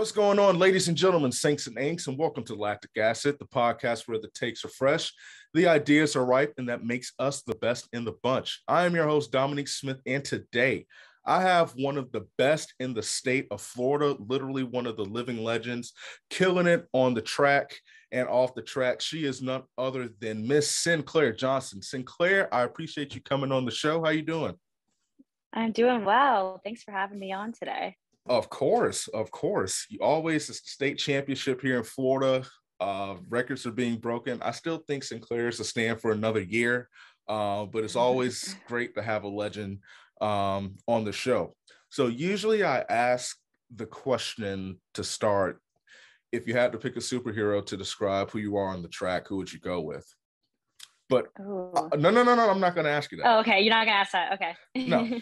What's going on, ladies and gentlemen, saints and inks, and welcome to Lactic Acid, the podcast where the takes are fresh, the ideas are ripe, and that makes us the best in the bunch. I am your host, Dominique Smith, and today I have one of the best in the state of Florida, literally one of the living legends, killing it on the track and off the track. She is none other than Miss Sinclaire Johnson. Sinclaire, I appreciate you coming on the show. How you doing? I'm doing well. Thanks for having me on today. Of course. You always, it's the state championship here in Florida. Records are being broken. I still think Sinclaire is a stand for another year, but it's always great to have a legend on the show. So usually I ask the question to start, if you had to pick a superhero to describe who you are on the track, who would you go with? But no, I'm not going to ask you that. Oh, okay. You're not going to ask that. Okay. No,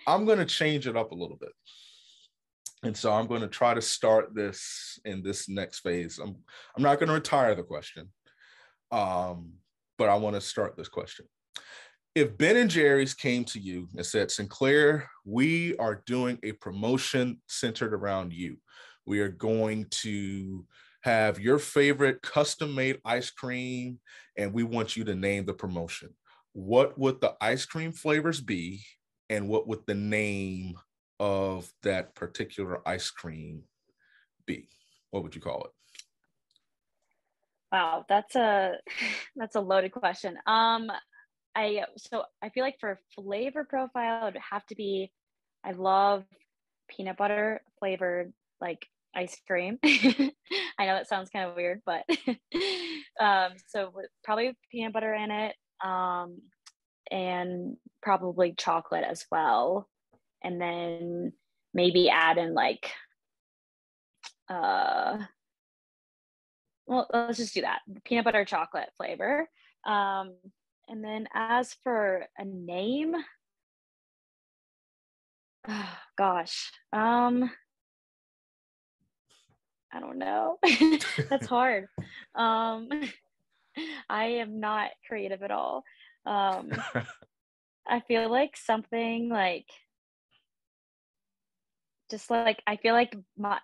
I'm going to change it up a little bit. And so I'm going to try to start this in this next phase. I'm not going to retire the question, but I want to start this question. If Ben and Jerry's came to you and said, Sinclaire, we are doing a promotion centered around you. We are going to have your favorite custom-made ice cream, and we want you to name the promotion. What would the ice cream flavors be, and what would the name of that particular ice cream be? What would you call it? Wow, that's a loaded question. I feel like for flavor profile, it would have to be, I love peanut butter flavored like ice cream. I know that sounds kind of weird, but so probably peanut butter in it, and probably chocolate as well. And then maybe add in like, well, let's just do that. Peanut butter chocolate flavor. And then as for a name, oh, gosh, I don't know. That's hard. I am not creative at all. I feel like something like, just like, I feel like my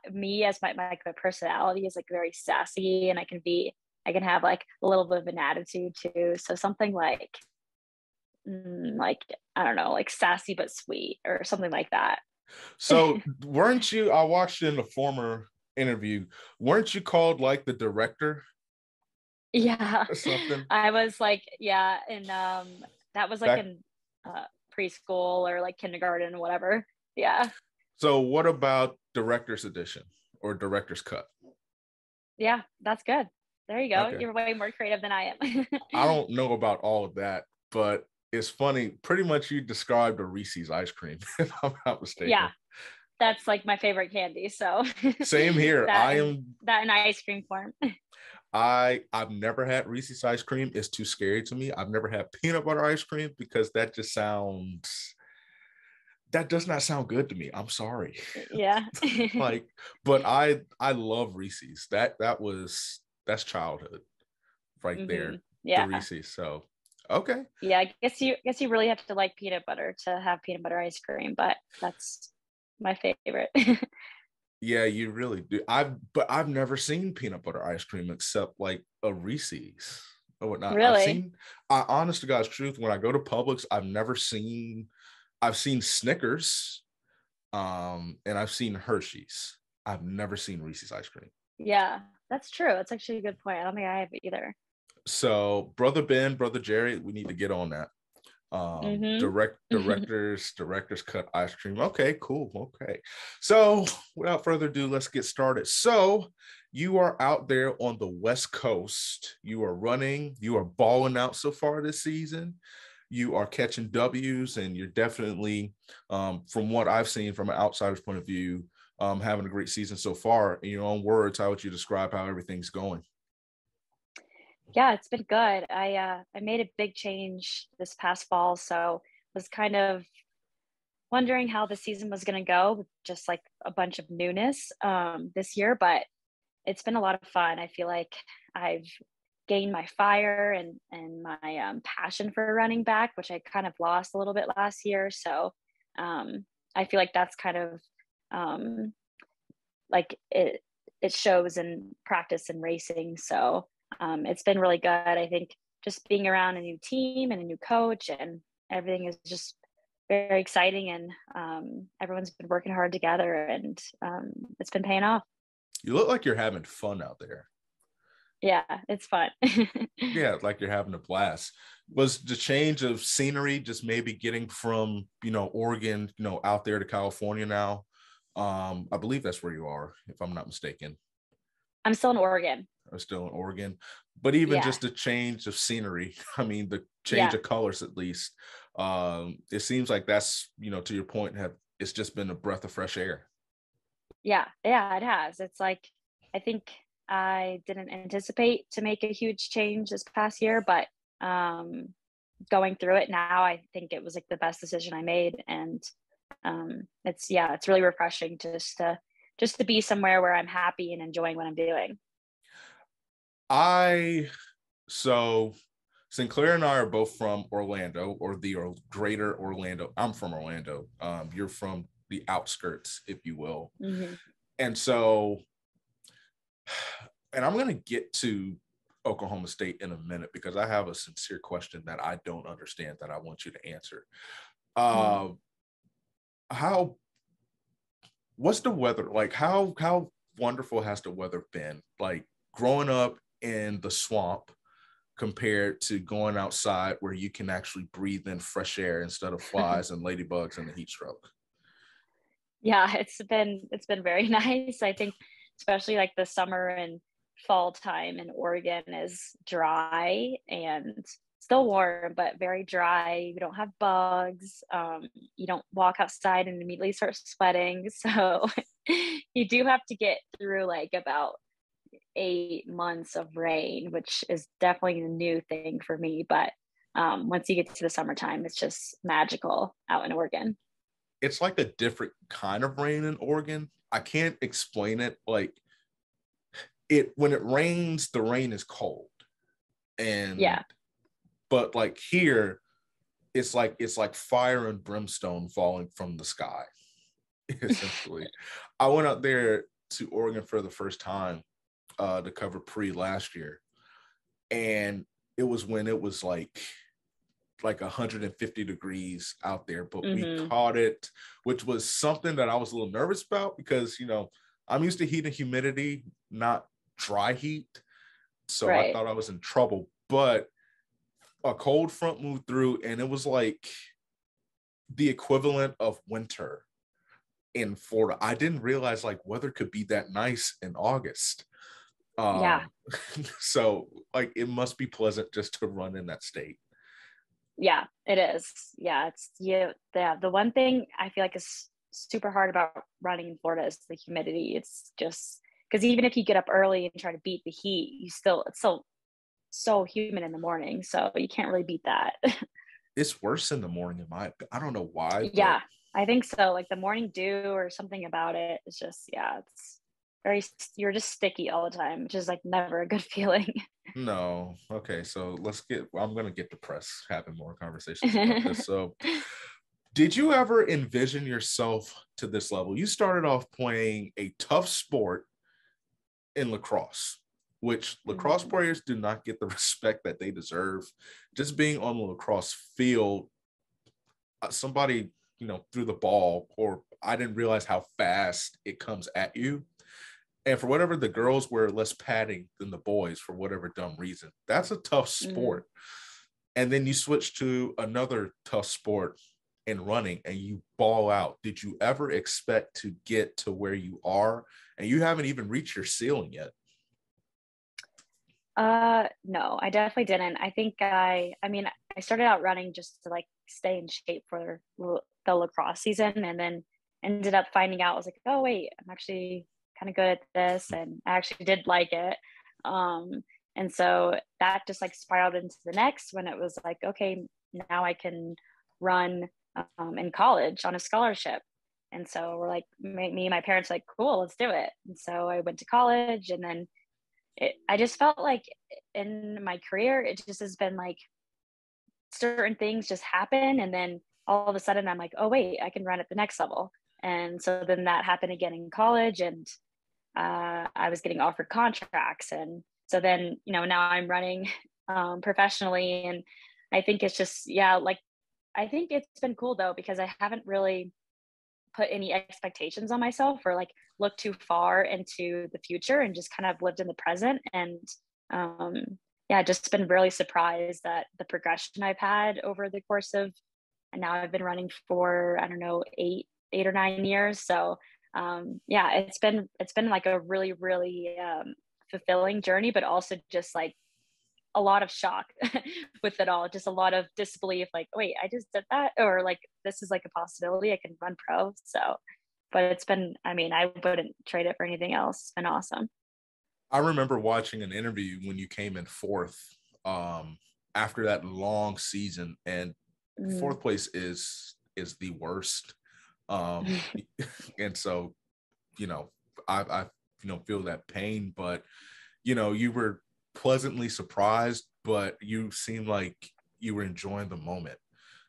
personality is like very sassy, and I can have like a little bit of an attitude too. So something like I don't know, like sassy but sweet or something like that. So weren't you, I watched in a former interview, weren't you called like the director? Yeah. Or something? I was like, yeah. And that was like in preschool or like kindergarten or whatever. Yeah. So what about director's edition or director's cut? Yeah, that's good. There you go. Okay. You're way more creative than I am. I don't know about all of that, but it's funny. Pretty much you described a Reese's ice cream, if I'm not mistaken. Yeah, that's like my favorite candy. So same here. that in ice cream form. I've never had Reese's ice cream. It's too scary to me. I've never had peanut butter ice cream because that does not sound good to me. I'm sorry. Yeah. But I love Reese's. That's childhood right there. Yeah. The Reese's. So okay. Yeah, I guess you really have to like peanut butter to have peanut butter ice cream, but that's my favorite. Yeah, you really do. I've never seen peanut butter ice cream except like a Reese's or whatnot. Really? Honest to God's truth, when I go to Publix, I've seen Snickers, and I've seen Hershey's. I've never seen Reese's ice cream. Yeah, that's true. That's actually a good point. I don't think I have it either. So brother Ben, brother Jerry, we need to get on that. Director's cut ice cream. Okay, cool. Okay. So without further ado, let's get started. So you are out there on the West Coast. You are running, you are balling out so far this season. You are catching W's, and you're definitely, from what I've seen from an outsider's point of view, having a great season so far. In your own words, how would you describe how everything's going? Yeah, it's been good. I made a big change this past fall, so was kind of wondering how the season was going to go with just like a bunch of newness this year, but it's been a lot of fun. I feel like I've gained my fire and my passion for running back, which I kind of lost a little bit last year. So I feel like that's kind of like it shows in practice and racing. So it's been really good. I think just being around a new team and a new coach and everything is just very exciting, and everyone's been working hard together, and it's been paying off. You look like you're having fun out there. Yeah, it's fun. Yeah, like you're having a blast. Was the change of scenery just maybe getting from, Oregon, out there to California now? I believe that's where you are, if I'm not mistaken. I'm still in Oregon. I'm still in Oregon, but even Yeah. just the change of scenery, I mean, the change Yeah. of colors, at least, it seems like that's, to your point, it's just been a breath of fresh air. Yeah, it has. It's like, I think I didn't anticipate to make a huge change this past year, but going through it now, I think it was like the best decision I made. And it's really refreshing just to be somewhere where I'm happy and enjoying what I'm doing. So Sinclaire and I are both from Orlando, or the greater Orlando. I'm from Orlando. You're from the outskirts, if you will. Mm-hmm. And so, and I'm going to get to Oklahoma State in a minute, because I have a sincere question that I don't understand that I want you to answer. What's the weather like? How wonderful has the weather been? Like growing up in the swamp compared to going outside where you can actually breathe in fresh air instead of flies and ladybugs and the heat stroke. Yeah, it's been very nice. I think especially like the summer and fall time in Oregon is dry and still warm, but very dry. You don't have bugs. You don't walk outside and immediately start sweating. So you do have to get through like about 8 months of rain, which is definitely a new thing for me. But once you get to the summertime, it's just magical out in Oregon. It's like a different kind of rain in Oregon. I can't explain it. Like when it rains, the rain is cold. Yeah. But like here, it's like fire and brimstone falling from the sky, essentially. I went out there to Oregon for the first time to cover pre last year, and it was when it was like 150 degrees out there, but we caught it, which was something that I was a little nervous about, because I'm used to heat and humidity, not dry heat. So right. I thought I was in trouble, but a cold front moved through, and it was like the equivalent of winter in Florida. I didn't realize like weather could be that nice in August. Yeah. So like it must be pleasant just to run in that state. Yeah, it is. Yeah, it's the one thing I feel like is super hard about running in Florida is the humidity. It's just because even if you get up early and try to beat the heat, it's still so humid in the morning, so you can't really beat that. It's worse in the morning I don't know why. Yeah, I think so. Like the morning dew or something about it. It's just, it's you're just sticky all the time, which is like never a good feeling. No. Okay, so I'm going to get depressed having more conversations about this. So did you ever envision yourself to this level? You started off playing a tough sport in lacrosse, which lacrosse players do not get the respect that they deserve. Just being on the lacrosse field, somebody, threw the ball, or I didn't realize how fast it comes at you. And for whatever, the girls wear less padding than the boys for whatever dumb reason. That's a tough sport. And then you switch to another tough sport in running and you ball out. Did you ever expect to get to where you are? And you haven't even reached your ceiling yet. No, I definitely didn't. I think I started out running just to like stay in shape for the lacrosse season, and then ended up finding out, I was like, oh wait, I'm actually kind of good at this, and I actually did like it. And so that just like spiraled into the next, when it was like, okay, now I can run in college on a scholarship. And so we're like, me and my parents were like, cool, let's do it. And so I went to college, and then I just felt like in my career, it just has been like certain things just happen. And then all of a sudden I'm like, oh wait, I can run at the next level. And so then that happened again in college. And I was getting offered contracts. And so then, now I'm running professionally. And I think it's just, yeah, like, I think it's been cool though, because I haven't really put any expectations on myself or like look too far into the future, and just kind of lived in the present. And um, yeah, just been really surprised at the progression I've had over the course of, and now I've been running for, I don't know, 8 or 9 years. So yeah, it's been like a really, really fulfilling journey, but also just like a lot of shock with it all, just a lot of disbelief, like, wait, I just did that, or like, this is like a possibility, I can run pro. So, but it's been, I mean, I wouldn't trade it for anything else. It's been awesome. I remember watching an interview when you came in fourth after that long season, and fourth place is the worst. And so, I feel that pain, but you were pleasantly surprised, but you seemed like you were enjoying the moment.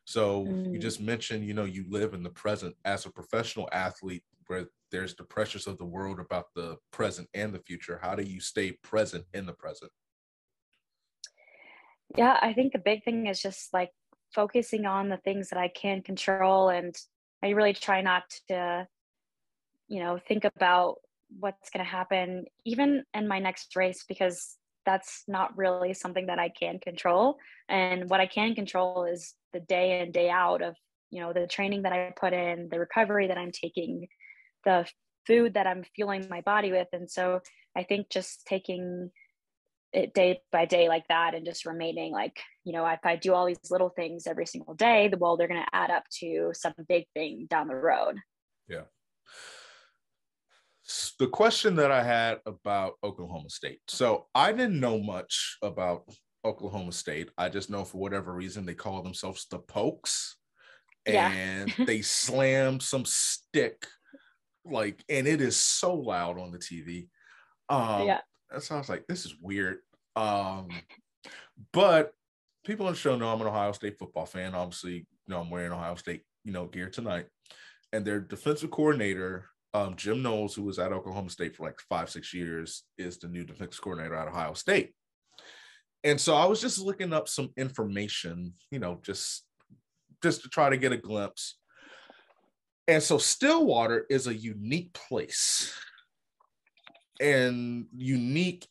So you just mentioned, you live in the present as a professional athlete, where there's the pressures of the world about the present and the future. How do you stay present in the present? Yeah, I think the big thing is just like focusing on the things that I can control. And I really try not to, think about what's going to happen even in my next race, because that's not really something that I can control. And what I can control is the day in, day out of, the training that I put in, the recovery that I'm taking, the food that I'm fueling my body with. And so I think just taking it day by day like that, and just remaining like, if I do all these little things every single day, well, they're going to add up to some big thing down the road. Yeah. The question that I had about Oklahoma State. So I didn't know much about Oklahoma State. I just know for whatever reason they call themselves the Pokes, and they slam some stick, like, and it is so loud on the TV. So I was like, this is weird. But people on the show know I'm an Ohio State football fan. Obviously, I'm wearing Ohio State, gear tonight. And their defensive coordinator, Jim Knowles, who was at Oklahoma State for like 5-6 years, is the new defensive coordinator at Ohio State. And so I was just looking up some information, just to try to get a glimpse. And so Stillwater is a unique place. And unique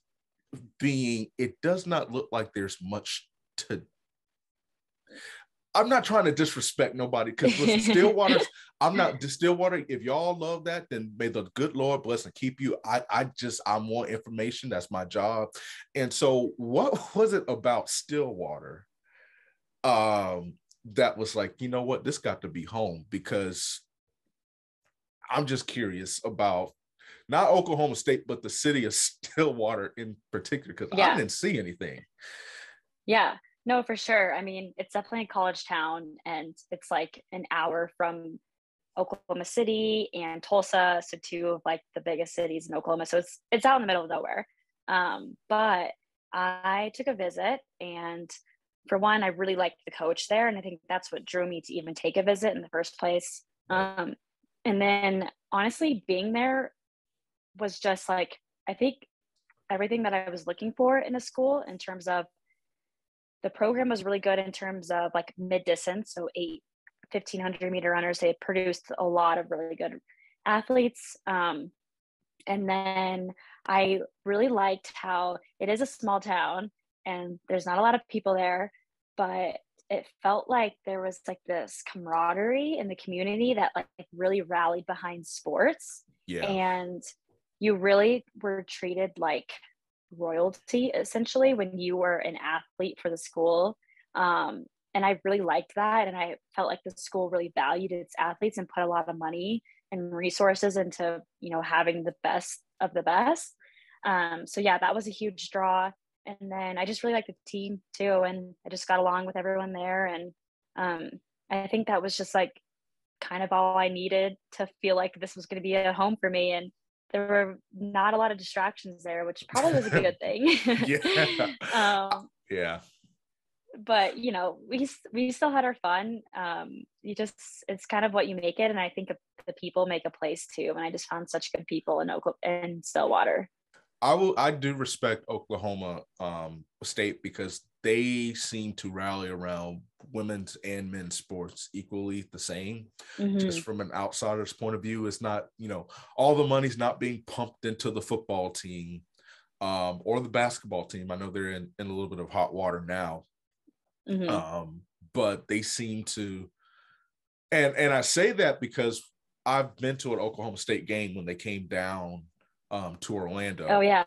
being, it does not look like there's much to. I'm not trying to disrespect nobody, because Stillwater, Stillwater. If y'all love that, then may the good Lord bless and keep you. I want information. That's my job. And so what was it about Stillwater that was like, what, this got to be home? Because I'm just curious about not Oklahoma State, but the city of Stillwater in particular, because I didn't see anything. Yeah, no, for sure. I mean, it's definitely a college town, and it's like an hour from Oklahoma City and Tulsa, so two of like the biggest cities in Oklahoma. So it's out in the middle of nowhere. But I took a visit, and for one, I really liked the coach there, and I think that's what drew me to even take a visit in the first place. And then honestly, being there was just like, I think everything that I was looking for in a school, in terms of the program was really good in terms of like mid distance. So 1,500 meter runners, they produced a lot of really good athletes. And then I really liked how it is a small town and there's not a lot of people there, but it felt like there was like this camaraderie in the community that like really rallied behind sports. Yeah. And you really were treated like royalty essentially when you were an athlete for the school. And I really liked that. And I felt like the school really valued its athletes and put a lot of money and resources into, having the best of the best. So yeah, that was a huge draw. And then I just really liked the team too. And I just got along with everyone there. And I think that was just like kind of all I needed to feel like this was going to be a home for me. And there were not a lot of distractions there, which probably was a good thing. Yeah. but we still had our fun. It's kind of what you make it, and I think the people make a place too. And I just found such good people in Stillwater. I do respect Oklahoma State because they seem to rally around women's and men's sports equally the same. Mm-hmm. Just from an outsider's point of view, it's not, all the money's not being pumped into the football team or the basketball team. I know they're in a little bit of hot water now. Mm-hmm. But they seem to, and I say that because I've been to an Oklahoma State game when they came down to Orlando. Oh yeah.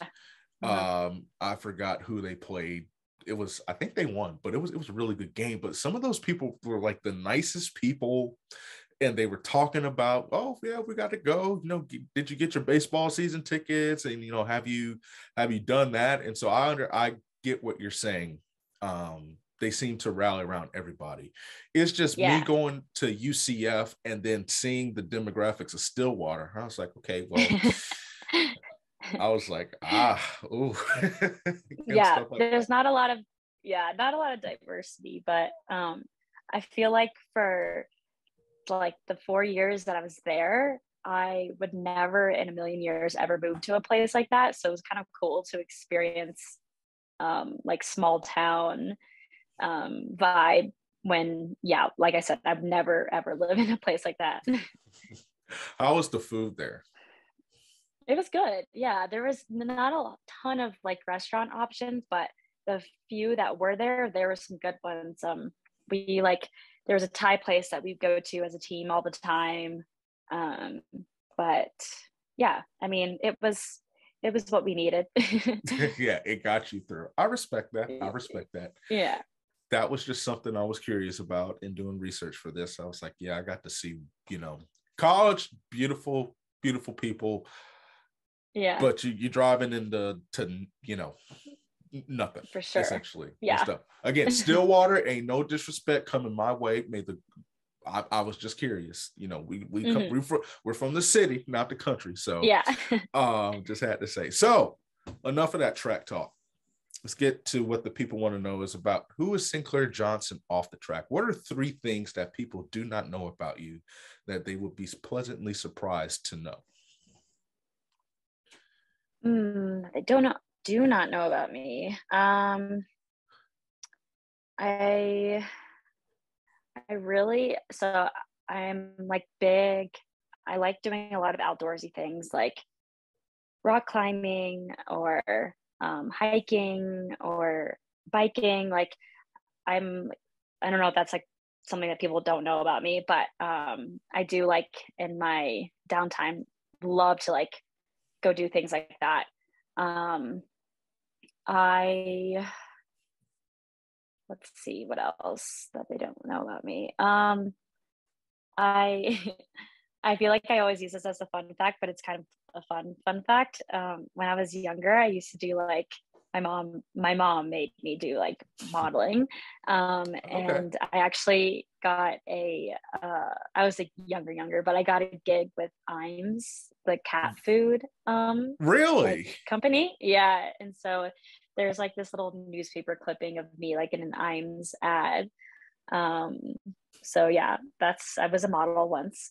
I forgot who they played. I think they won, but it was a really good game. But some of those people were like the nicest people, and they were talking about, oh yeah, we got to go. Did you get your baseball season tickets? And have you done that? And so I get what you're saying. They seem to rally around everybody. It's just me going to UCF and then seeing the demographics of Stillwater. I was like, okay, well. I was like, ooh. Yeah, there's not a lot of diversity, but I feel like for like the 4 years that I was there, I would never in a million years ever move to a place like that. So it was kind of cool to experience like small town vibe when, like I said, I've never ever lived in a place like that. How was the food there? It was good. Yeah, there was not a ton of like restaurant options, but the few that were there were some good ones. There was a Thai place that we go to as a team all the time. But yeah, I mean, it was what we needed. Yeah, it got you through. I respect that. Yeah. That was just something I was curious about in doing research for this. I was like, yeah, I got to see, college, beautiful, beautiful people. Yeah. But you're driving into nothing. For sure. Essentially. Yeah. Stuff. Again, Stillwater, ain't no disrespect coming my way. I was just curious. We're from the city, not the country. So yeah. Just had to say. So enough of that track talk. Let's get to what the people want to know is about who is Sinclaire Johnson off the track. What are 3 things that people do not know about you that they would be pleasantly surprised to know? I do not know about me. I really, so I'm like big. I like doing a lot of outdoorsy things like rock climbing or hiking or biking. Like I don't know if that's like something that people don't know about me, but I do like in my downtime love to like go do things like that. Let's see what else that they don't know about me. I feel like I always use this as a fun fact, but it's kind of a fun fact. When I was younger, I used to do like my mom made me do like modeling. And I actually got I was like younger, but I got a gig with Iams, the cat food really like, company. Yeah. And so there's like this little newspaper clipping of me like in an Iams ad. So yeah, I was a model once.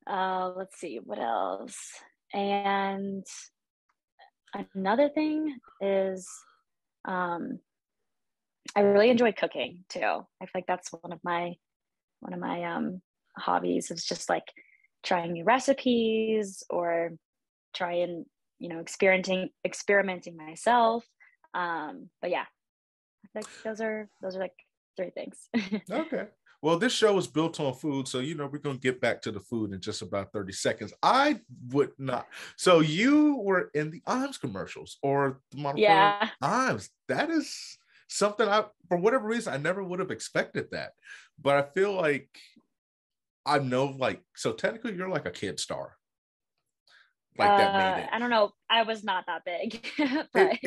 Let's see what else. And another thing is I really enjoy cooking too. I feel like that's one of my hobbies is just like trying new recipes or trying, experimenting myself. But yeah, I think those are like 3 things. Okay. Well, this show is built on food, so we're gonna get back to the food in just about 30 seconds. I would not. So you were in the Iams commercials or the model for Iams. That is something for whatever reason, I never would have expected that. But I feel like I know, like, so technically you're like a kid star. Like that made it. I don't know. I was not that big, but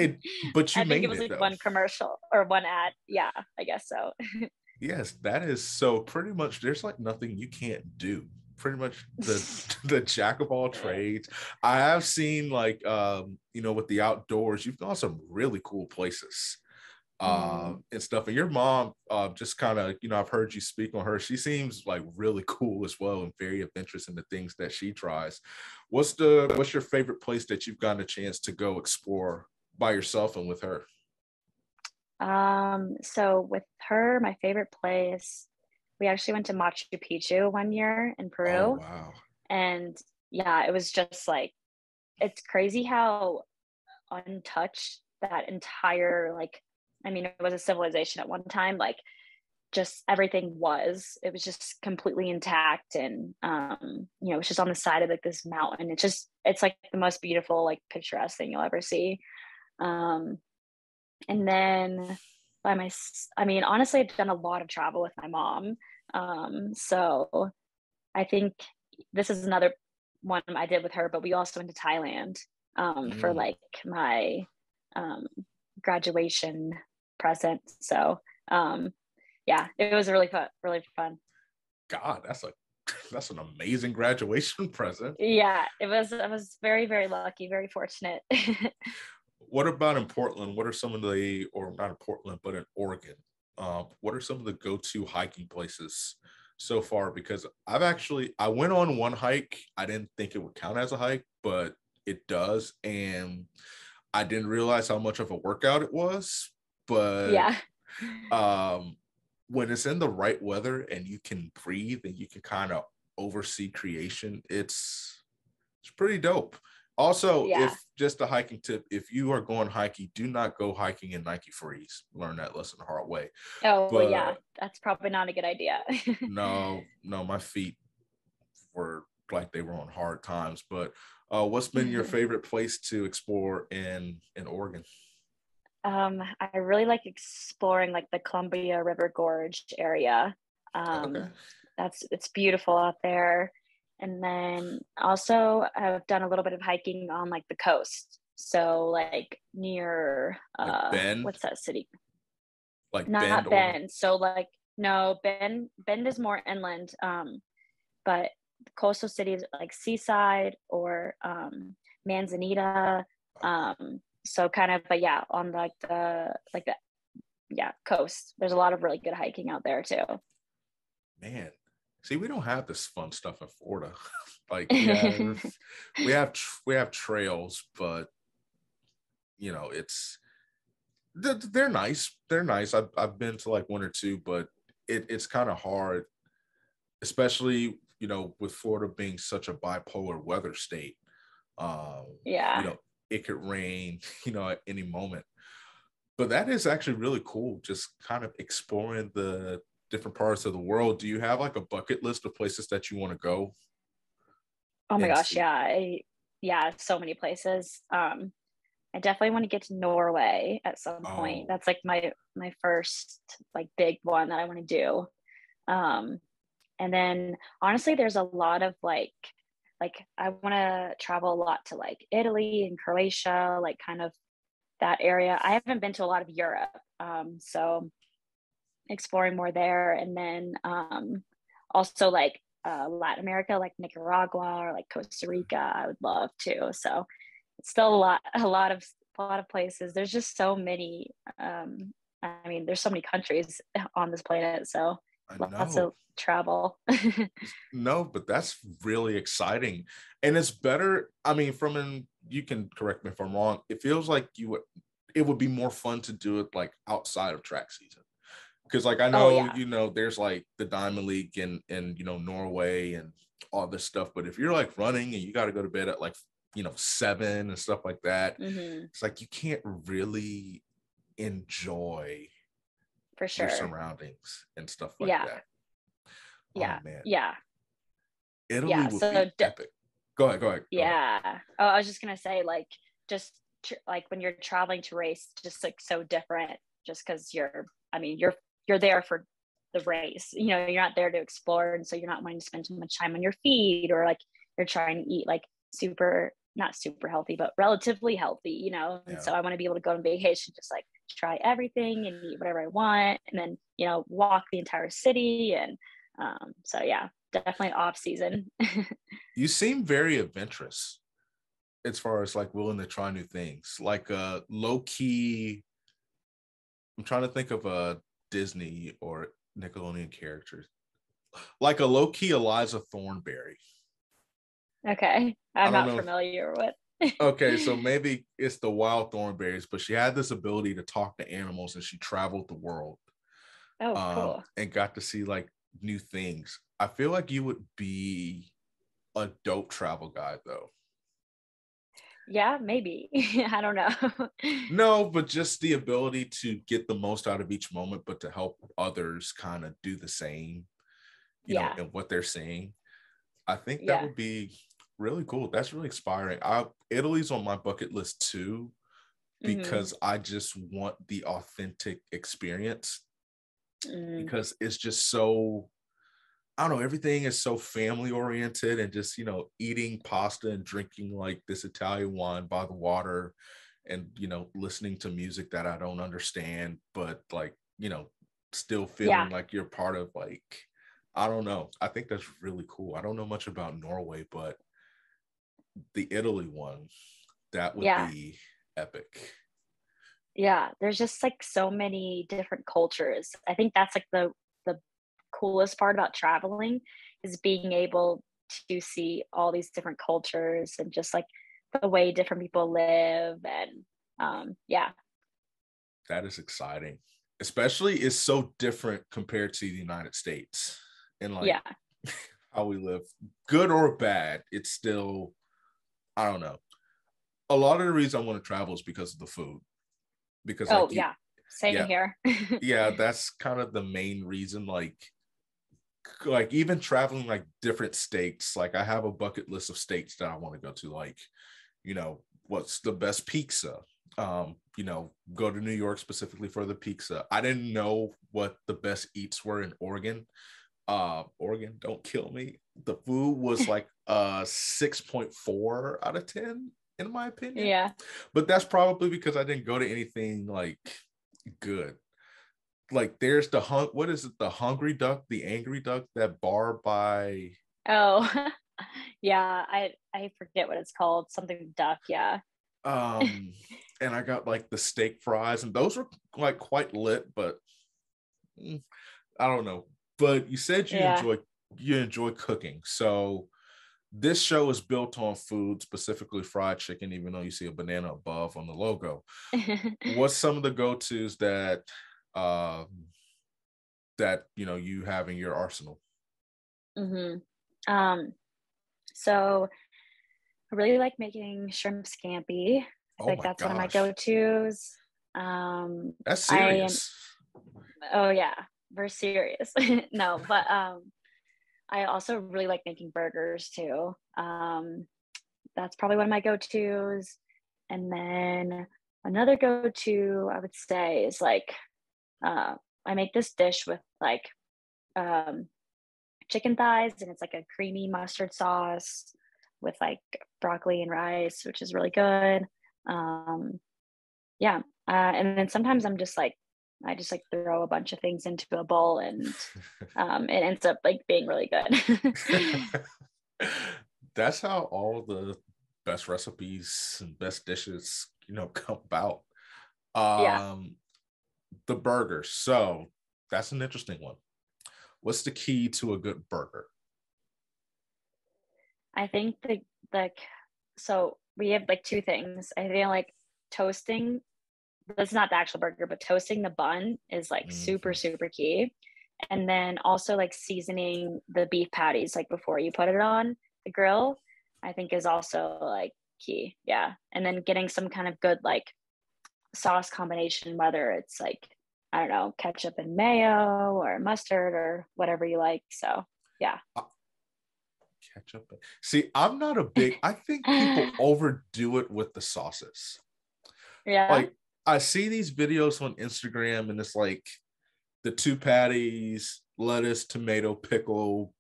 but you I think it was like though. One commercial or one ad. Yeah, I guess so. Yes, that is so pretty much there's like nothing you can't do pretty much the jack of all trades. I have seen like with the outdoors, you've gone some really cool places and stuff. And your mom, just kind of, I've heard you speak on her. She seems like really cool as well and very adventurous in the things that she tries. What's your favorite place that you've gotten a chance to go explore by yourself and with her? So with her, my favorite place, we actually went to Machu Picchu one year in Oh, Peru. wow. And yeah, it was just like, it's crazy how untouched that entire, like, I mean, it was a civilization at one time, like just everything it was just completely intact. And, it's just on the side of like this mountain. It's like the most beautiful, like picturesque thing you'll ever see. And then honestly, I've done a lot of travel with my mom. So I think this is another one I did with her, but we also went to Thailand for like my graduation present. So yeah, it was really fun, really fun. God, that's an amazing graduation present. Yeah, I was very, very lucky, very fortunate. What about in Portland? What are some of or not in Portland, but in Oregon? What are some of the go-to hiking places so far? Because I went on one hike. I didn't think it would count as a hike, but it does. And I didn't realize how much of a workout it was. But yeah. When it's in the right weather and you can breathe and you can kind of oversee creation, it's pretty dope. Also, Yeah. if just a hiking tip, if you are going hiking, do not go hiking in Nike Freeze. Learn that lesson the hard way. Oh, well, yeah, But that's probably not a good idea. no, my feet were like they were on hard times. But what's been your favorite place to explore in Oregon? I really like exploring like the Columbia River Gorge area. Okay. It's beautiful out there. And then also I've done a little bit of hiking on like the coast. So like near Like Bend? what's that city? Like Bend, Not Oregon? Bend. So like no, Bend is more inland. But coastal cities like Seaside or Manzanita. So kind of, but yeah, on like the yeah, coast. There's a lot of really good hiking out there too. Man, see, we don't have this fun stuff in Florida. Like we have trails, but it's they're nice. They're nice. I've been to like one or two, but it's kind of hard, especially with Florida being such a bipolar weather state. Yeah. It could rain, at any moment. But that is actually really cool. Just kind of exploring the different parts of the world. Do you have like a bucket list of places that you want to go Oh my and gosh, see? yeah. Yeah, so many places. I definitely want to get to Norway at some point. Oh, That's like my first like big one that I want to do. Um, and then honestly, there's a lot of like I want to travel a lot to like Italy and Croatia, like kind of that area. I haven't been to a lot of Europe. So exploring more there. And then also like Latin America, like Nicaragua or like Costa Rica, I would love to. So it's still a lot of places. There's just so many. I mean, there's so many countries on this planet, so I lots know. of travel. No, but that's really exciting. And it's better. I mean, you can correct me if I'm wrong. It feels like it would be more fun to do it like outside of track season. Because like I Oh know, yeah. there's like the Diamond League and Norway and all this stuff. But if you're like running and you got to go to bed at like 7 and stuff like that, Hmm. it's like you can't really enjoy For your sure. surroundings and stuff like Yeah. that. Oh Yeah. man, Yeah. Italy Yeah. would be epic. Go ahead, go ahead. Yeah. Oh, I was just gonna say, like, just like when you're traveling to race, just like so different. Just because I mean, you're there for the race. You're not there to explore, and so you're not wanting to spend too much time on your feet, or like you're trying to eat like not super healthy, but relatively healthy. And Yeah. so I want to be able to go on vacation, just like try everything and eat whatever I want, and then walk the entire city and So yeah, definitely off season. You seem very adventurous as far as like willing to try new things. Like low key, I'm trying to think of a Disney or Nickelodeon character. Like a low key Eliza Thornberry. Okay, I I'm don't not know. familiar with. Okay, so maybe it's the wild thornberries, but she had this ability to talk to animals and she traveled the world Oh, cool. and got to see like new things. I feel like you would be a dope travel guide though. Yeah, maybe. I don't know. No, but just the ability to get the most out of each moment, but to help others kind of do the same, Yeah, and what they're seeing. I think that yeah. would be really cool. That's really inspiring. Italy's on my bucket list too, Hmm. because I just want the authentic experience Mm. because it's just so, I don't know, everything is so family oriented and just, eating pasta and drinking like this Italian wine by the water and, listening to music that I don't understand, but like, still Yeah, feeling like you're part of like, I don't know. I think that's really cool. I don't know much about Norway, but the Italy one, that would yeah, be epic. yeah. There's just like so many different cultures. I think that's like the coolest part about traveling is being able to see all these different cultures and just like the way different people live and yeah, That is exciting. Especially it's so different compared to the United States and like yeah. how we live. Good or bad, it's still, I don't know. A lot of the reason I want to travel is because of the food. Because Oh like yeah, same yeah, here. yeah, that's kind of the main reason. Like even traveling like different states, like I have a bucket list of states that I want to go to, like, what's the best pizza, go to New York specifically for the pizza. I didn't know what the best eats were in Oregon. Oregon, don't kill me. The food was like 6.4 out of 10 in my opinion, Yeah. but that's probably because I didn't go to anything like good. Like there's what is it, the Hungry Duck, the Angry Duck, that bar by Oh, yeah. I forget what it's called. Something duck. Yeah. um and I got like the steak fries and those were like quite lit, but I don't know. But you said Yeah. you enjoy cooking. So this show is built on food, specifically fried chicken, even though you see a banana above on the logo. What's some of the go-tos uh that you have in your arsenal? Hmm. Um, so I really like making shrimp scampi. I Oh feel like my that's one of my gosh, go-tos. Um, that's I am, serious. oh yeah, we're serious. No, but I also really like making burgers too. That's probably one of my go-tos. And then another go-to I would say is like I make this dish with like um chicken thighs and it's like a creamy mustard sauce with like broccoli and rice, which is really good. Um, yeah. And then sometimes I just like throw a bunch of things into a bowl and it ends up like being really good. That's how all the best recipes and best dishes, come about. Yeah. Um, the burger. So that's an interesting one. What's the key to a good burger? I think the, so we have like two things. I feel like toasting, that's not the actual burger, but toasting the bun is like super, Mhm. super key. And then also like seasoning the beef patties like before you put it on the grill, I think is also like key. Yeah. And then getting some kind of good like sauce combination, whether it's like, I don't know, ketchup and mayo or mustard or whatever you like. So yeah. Uh, Ketchup. See, I'm not a big. I think people overdo it with the sauces. Yeah. Like I see these videos on Instagram, and it's like the two patties, lettuce, tomato, pickle,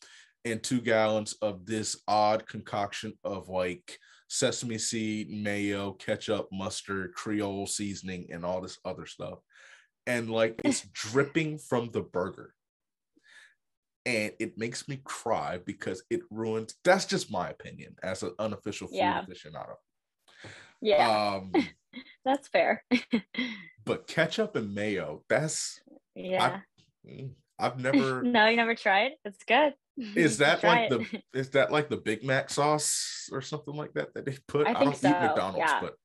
and 2 gallons of this odd concoction of like sesame seed, mayo, ketchup, mustard, Creole seasoning, and all this other stuff. And like it's dripping from the burger. and it makes me cry because it ruins. That's just my opinion as an unofficial food Yeah. aficionado. Yeah. That's fair. But ketchup and mayo, that's Yeah. I've never. No, you never tried? It's good. Is You should that try like the it. is that like the Big Mac sauce or something like that they put? I I think don't eat so. McDonald's, Yeah. but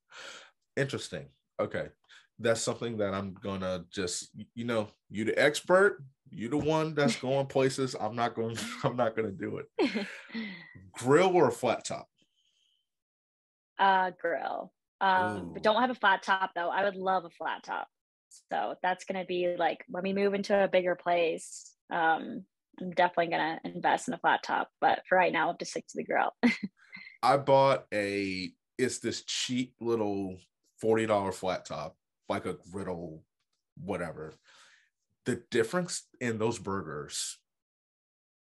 interesting. Okay. That's something that I'm gonna just, you the expert, you the one that's going places. I'm not gonna do it. Grill or a flat top? Grill. But Ooh. don't have a flat top though. I would love a flat top. So that's gonna be like when we move into a bigger place. I'm definitely gonna invest in a flat top, but for right now, I'll have to stick to the grill. I bought it's this cheap little $40 flat top, like a griddle, whatever. The difference in those burgers,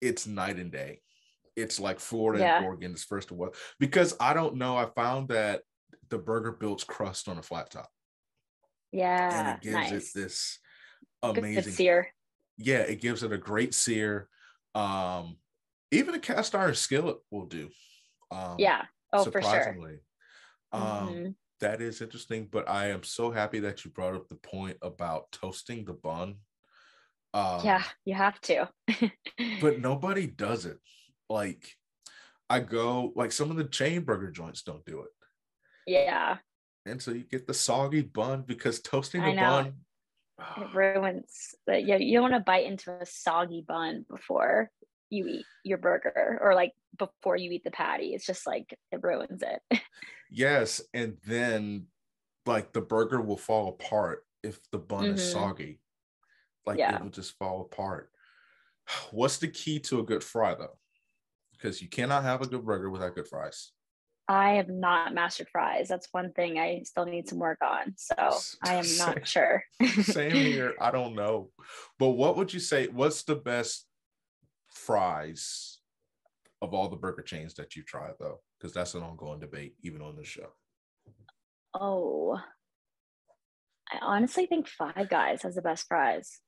it's night and day. It's like Florida and Yeah. Oregon is first of all, because I don't know. I found that the burger builds crust on a flat top, and Yeah. it gives it Nice. this Good amazing. sear. Yeah, it gives it a great sear. Um, Even a cast iron skillet will do. Yeah. Oh, for sure. Surprisingly, Hmm. that is interesting. But I am so happy that you brought up the point about toasting the bun. Yeah, Um, you have to. but nobody does it. Like I go, like some of the chain burger joints don't do it. Yeah, And so you get the soggy bun because toasting the I know. bun. It ruins that. Yeah, you don't want to bite into a soggy bun before you eat your burger or like before you eat the patty. It's just like it ruins it. Yes, and then like the burger will fall apart if the bun is Hmm. soggy. Like it Yeah. will just fall apart. What's the key to a good fry though? Because you cannot have a good burger without good fries. I have not mastered fries. That's one thing I still need some work on. So I am not Same, sure. same here. I don't know. But what would you say? What's the best fries of all the burger chains that you've tried though? Because that's an ongoing debate even on the show. Oh, I honestly think Five Guys has the best fries.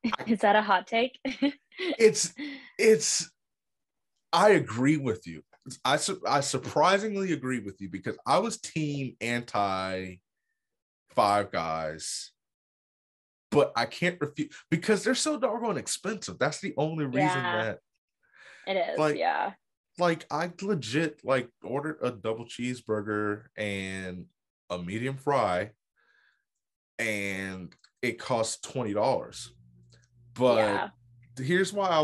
I, Is that a hot take? it's it's I agree with you. I surprisingly agree with you because I was team anti Five Guys, but I can't refuse because they're so doggone expensive. That's the only reason Yeah, that it is. like Yeah. I legit like ordered a double cheeseburger and a medium fry, and it costs $20. But Yeah. here's why I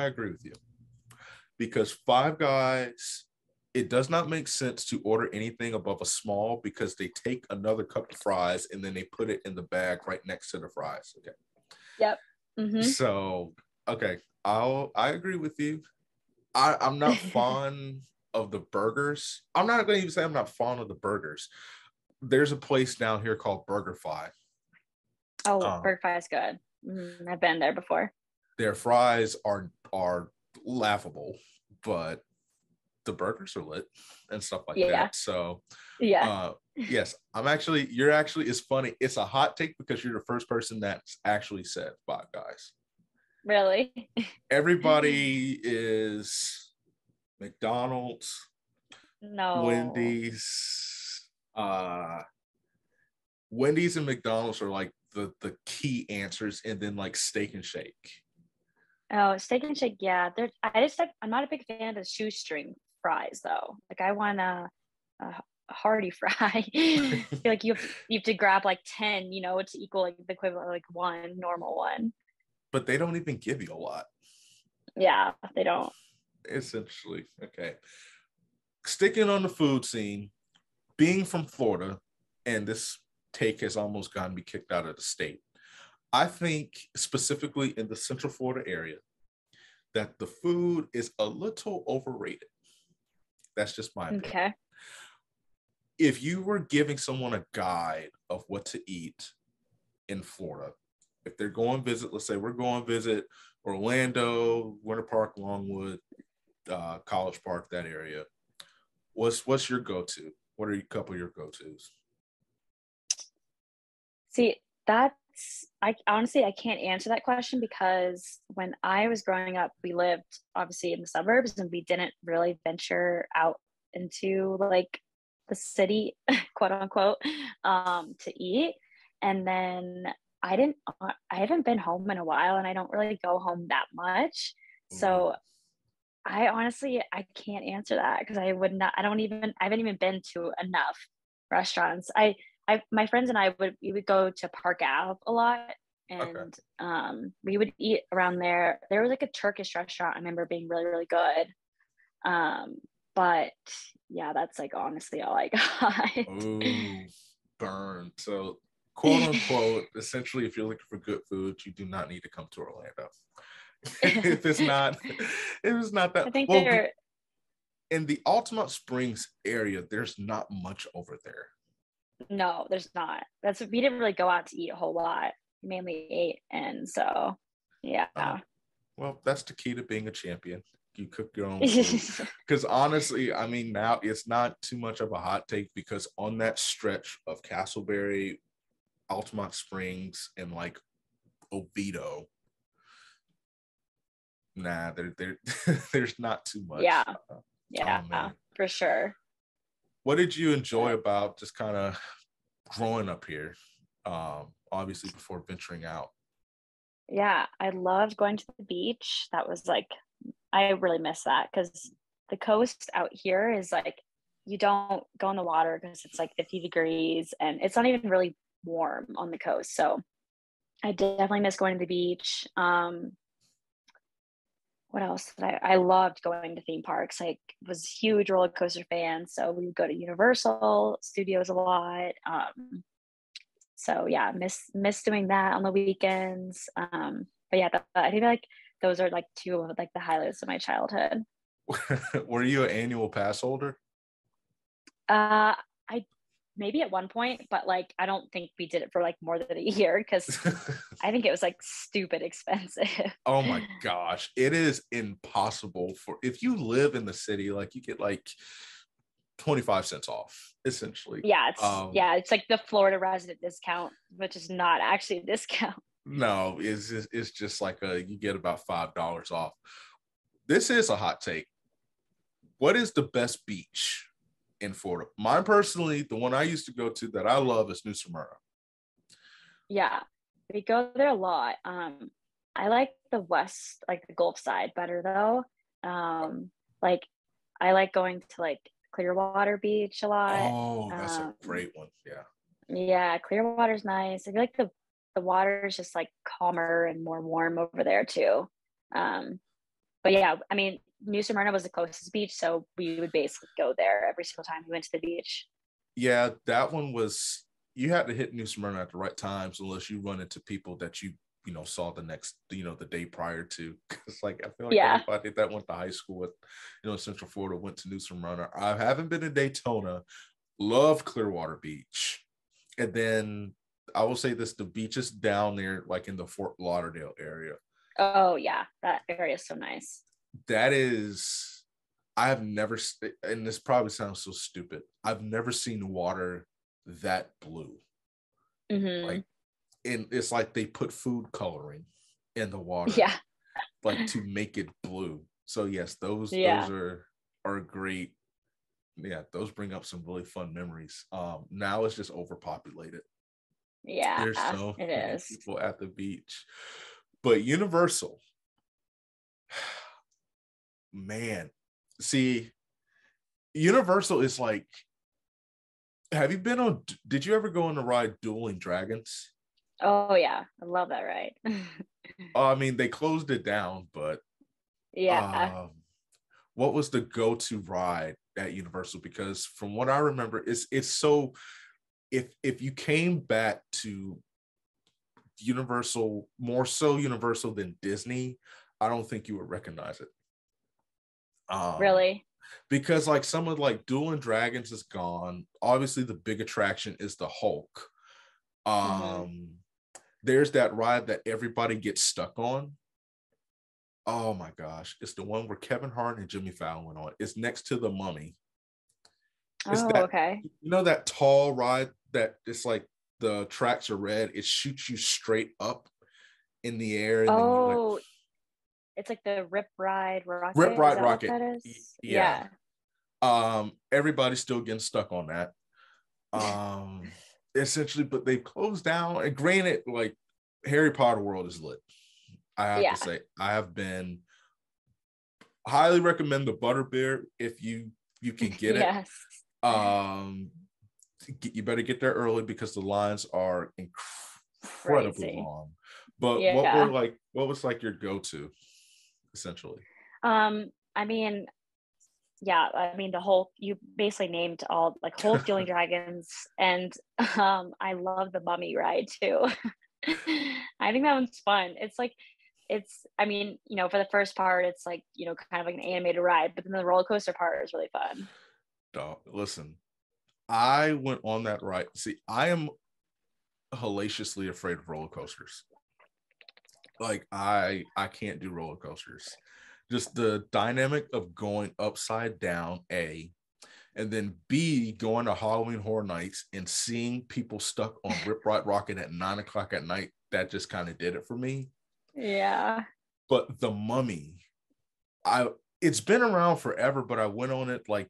agree with you. Because Five Guys, it does not make sense to order anything above a small because they take another cup of fries and then they put it in the bag right next to the fries. Okay. Yep. Hmm. So, okay, I agree with you. I'm not fond of the burgers. I'm not going to even say I'm not fond of the burgers. There's a place down here called BurgerFi. Oh, Um, BurgerFi is good. I've been there before. their fries are laughable, but the burgers are lit and stuff like Yeah. that. So, Yeah. uh, yes, you're actually, it's funny. It's a hot take because you're the first person that's actually said Five Guys. Really? Everybody is McDonald's, No. Wendy's, Wendy's and McDonald's are like the key answers, and then like Steak and Shake. Oh, Steak and Shake. Yeah. I'm not a big fan of the shoestring fries though. Like I want a hearty fry. I feel like you have to grab like 10, to equal like the equivalent of like one normal one. But they don't even give you a lot. Yeah, they don't. Essentially, okay. Sticking on the food scene, being from Florida, and this take has almost gotten me kicked out of the state. I think specifically in the Central Florida area that the food is a little overrated. That's just my opinion. Okay. If you were giving someone a guide of what to eat in Florida, if they're going visit, let's say we're going visit Orlando, Winter Park, Longwood, College Park, that area. What's your go-to? What are a couple of your go-tos? See, I honestly, I can't answer that question because when I was growing up, we lived obviously in the suburbs and we didn't really venture out into like the city, quote unquote, to eat. And then I haven't been home in a while and I don't really go home that much. Ooh. So I can't answer that because I would not, I haven't even been to enough restaurants. My friends and we would go to Park Ave a lot Okay. and we would eat around there. There was like a Turkish restaurant I remember being really, really good. But yeah, that's like honestly all I got. Ooh, burn. So, quote unquote, essentially, if you're looking for good food, you do not need to come to Orlando. if it's not, if it's not that I think well, they're in the Altamont Springs area, there's not much over there. no, there's not. That's we didn't really go out to eat a whole lot. We mainly ate, and so yeah. Well, that's the key to being a champion. You cook your own food. Because honestly, I mean, now it's not too much of a hot take because on that stretch of Castleberry, Altamont Springs, and like Oviedo, nah, there's not too much. Yeah, Oh, yeah, man. for sure. What did you enjoy about just kind of growing up here? Obviously, before venturing out. Yeah, I loved going to the beach. That was like, I really miss that because the coast out here is like, you don't go in the water because it's like 50 degrees and it's not even really warm on the coast. So I definitely miss going to the beach. What else did I loved going to theme parks. Like was a huge roller coaster fan. So we would go to Universal Studios a lot. So yeah, miss doing that on the weekends. But yeah, I think like those are like two of like the highlights of my childhood. Were you an annual pass holder? I maybe at one point, but like I don't think we did it for like more than a year because I think it was like stupid expensive. Oh my gosh, it is impossible for if you live in the city, like you get like 25 cents off, essentially. It's like the Florida resident discount, which is not actually a discount. No, it's just like you get about $5 off. This is a hot take. What is the best beach in Florida? Mine personally, the one I used to go to that I love is New Smyrna. Yeah, we go there a lot. I like the west, like the Gulf side better though. Like I like going to like Clearwater Beach a lot. Oh, that's a great one. Yeah. Yeah, Clearwater's nice. I feel like the water is just like calmer and more warm over there too. But yeah, I mean, New Smyrna was the closest beach, so we would basically go there every single time we went to the beach. Yeah, that one was you had to hit New Smyrna at the right times unless you run into people that you saw the next the day prior to because like I feel like Yeah. everybody that went to high school at Central Florida went to New Smyrna. I haven't been to Daytona. Love Clearwater Beach, and then I will say this: the beaches down there, like in the Fort Lauderdale area. Oh yeah, that area is so nice. That is, I have never, and this probably sounds so stupid. I've never seen water that blue. Mm-hmm. Like, and it's like they put food coloring in the water, Yeah. like to make it blue. So yes, those Yeah. are great. Yeah, those bring up some really fun memories. Now it's just overpopulated. Yeah, There's so it many is. people at the beach, but Universal, man, see, Universal is like. Have you been on? Did you ever go on the ride Dueling Dragons? Oh yeah, I love that ride. I mean, they closed it down, but Yeah. um, what was the go-to ride at Universal? Because from what I remember, it's so if you came back to Universal, more so Universal than Disney, I don't think you would recognize it. Really? Because like some of like Dueling Dragons is gone. Obviously, the big attraction is the Hulk. Mm-hmm. There's that ride that everybody gets stuck on. Oh my gosh. It's the one where Kevin Hart and Jimmy Fallon went on. It's next to the Mummy. It's Oh, that okay. that tall ride that it's like the tracks are red, it shoots you straight up in the air, and then you like Oh, it's like the Rip Ride Rip Rocket. Is Ride that what Rocket. that is? Yeah. Yeah. Everybody's still getting stuck on that. Essentially, but they've closed down. And granted, like Harry Potter World is lit. I have to Yeah. say, I have been highly recommend the Butterbeer if you can get it. Yes. You better get there early because the lines are incredibly Crazy. long. But Yeah. what was like your go-to essentially? I mean, yeah, I mean you basically named all like whole Fueling Dragons, and I love the Mummy ride too. I think that one's fun. I mean, for the first part, it's like, kind of like an animated ride, but then the roller coaster part is really fun. Listen, I went on that ride. See, I am hellaciously afraid of roller coasters. Like I can't do roller coasters. Just the dynamic of going upside down, A, and then B, going to Halloween Horror Nights and seeing people stuck on Rip Ride Rocket at 9:00 at night, that just kind of did it for me. Yeah. But the Mummy, it's been around forever, but I went on it like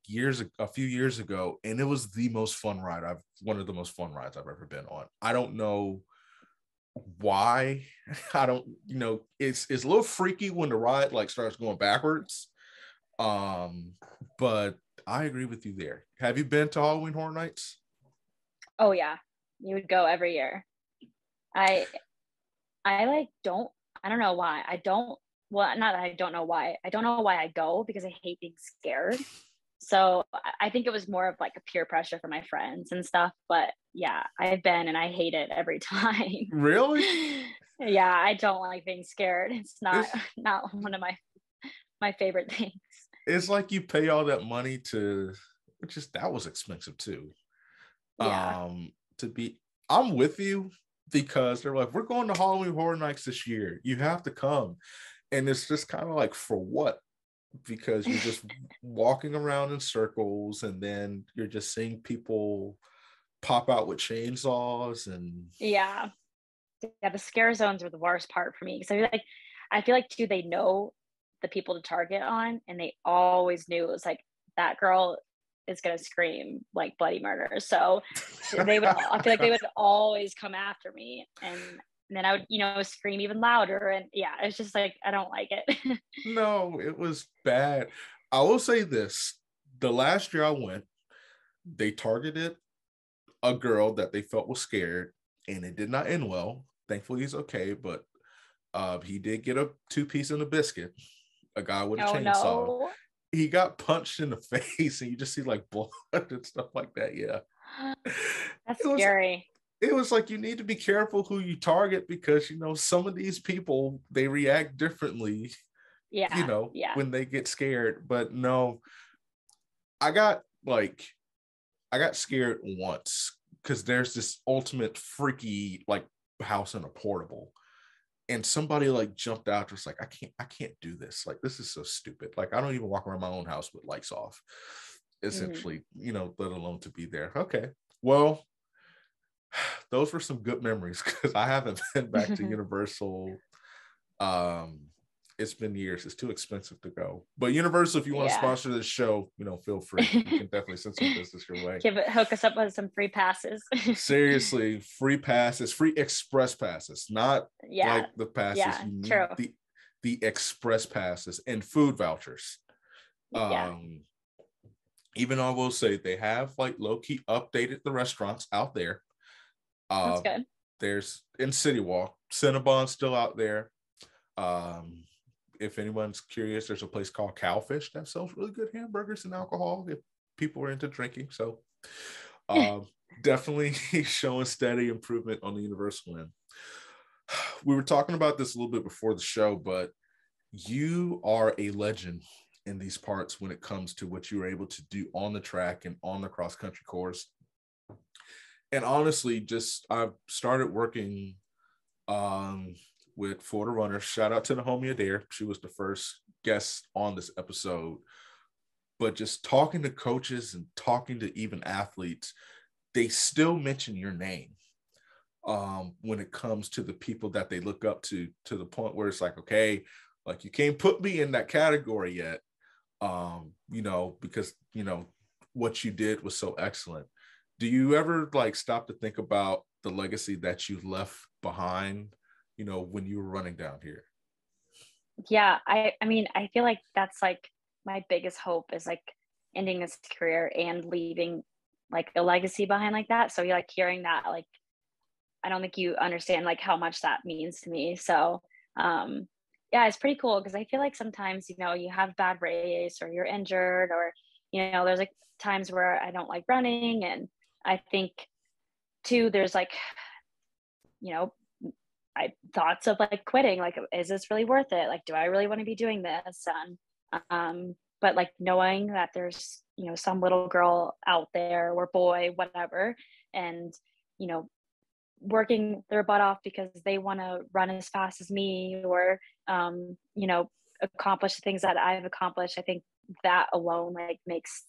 a few years ago, and it was one of the most fun rides I've ever been on. I don't know why. I don't, it's a little freaky when the ride like starts going backwards. But I agree with you there. Have you been to Halloween Horror Nights? Oh yeah. You would go every year. I like don't I don't know why. Well, not that I don't know why. I don't know why I go because I hate being scared. So I think it was more of like a peer pressure for my friends and stuff. But yeah, I've been and I hate it every time. Really? Yeah, I don't like being scared. It's not It's not one of my favorite things. it's like you pay all that money to, that was expensive too. Yeah. To be, I'm with you because they're like, we're going to Halloween Horror Nights this year. You have to come. And it's just kind of like, for what? Because you're just walking around in circles and then you're just seeing people pop out with chainsaws and Yeah. Yeah, the scare zones are the worst part for me because I feel like too they know the people to target on, and they always knew it was like that girl is gonna scream like bloody murder. So I feel like they would always come after me, and then I would scream even louder, and yeah, it's just like I don't like it. no, it was bad. I will say this: the last year I went, they targeted a girl that they felt was scared, and it did not end well. Thankfully, he's okay, but he did get a 2-piece and a biscuit. A guy with a Oh chainsaw. no. He got punched in the face, and you just see like blood and stuff like that. Yeah, That's it was. scary. It was like you need to be careful who you target because some of these people, they react differently. Yeah, yeah. When they get scared. But no, I got like I got scared once because there's this ultimate freaky like house in a portable, and somebody like jumped out just like I can't do this, like this is so stupid, like I don't even walk around my own house with lights off Mhm. essentially, let alone to be there. Okay, well, those were some good memories because I haven't been back to Universal. um it's been years. It's too expensive to go. But Universal, if you want to Yeah. sponsor this show, feel free. We can definitely send some business your way. Hook us up with some free passes. Seriously, free passes, free express passes, not Yeah. like the passes Yeah, you need, true. the express passes and food vouchers. Yeah. Um, Even though I will say they have like low key updated the restaurants out there. That's Uh, good. there's in City Walk, Cinnabon's still out there. If anyone's curious, there's a place called Cowfish that sells really good hamburgers and alcohol if people are into drinking. So definitely showing steady improvement on the Universal end. We were talking about this a little bit before the show, but you are a legend in these parts when it comes to what you were able to do on the track and on the cross country course. And honestly, just I've started working with Florida runners. Shout out to Naomi Adair. She was the first guest on this episode. But just talking to coaches and talking to even athletes, they still mention your name. when it comes to the people that they look up to the point where it's like, okay, like you can't put me in that category yet, because, what you did was so excellent. Do you ever like stop to think about the legacy that you left behind, when you were running down here? Yeah, I mean, I feel like that's like my biggest hope is like ending this career and leaving like a legacy behind like that. So you're like hearing that, like I don't think you understand like how much that means to me. So yeah, it's pretty cool because I feel like sometimes, you have bad race or you're injured or, there's like times where I don't like running. And I think too, there's like, you know, I thoughts of like quitting, like, is this really worth it? Like, do I really want to be doing this? But like knowing that there's, some little girl out there or boy, whatever, and, you know, working their butt off because they want to run as fast as me or, accomplish the things that I've accomplished. I think that alone like makes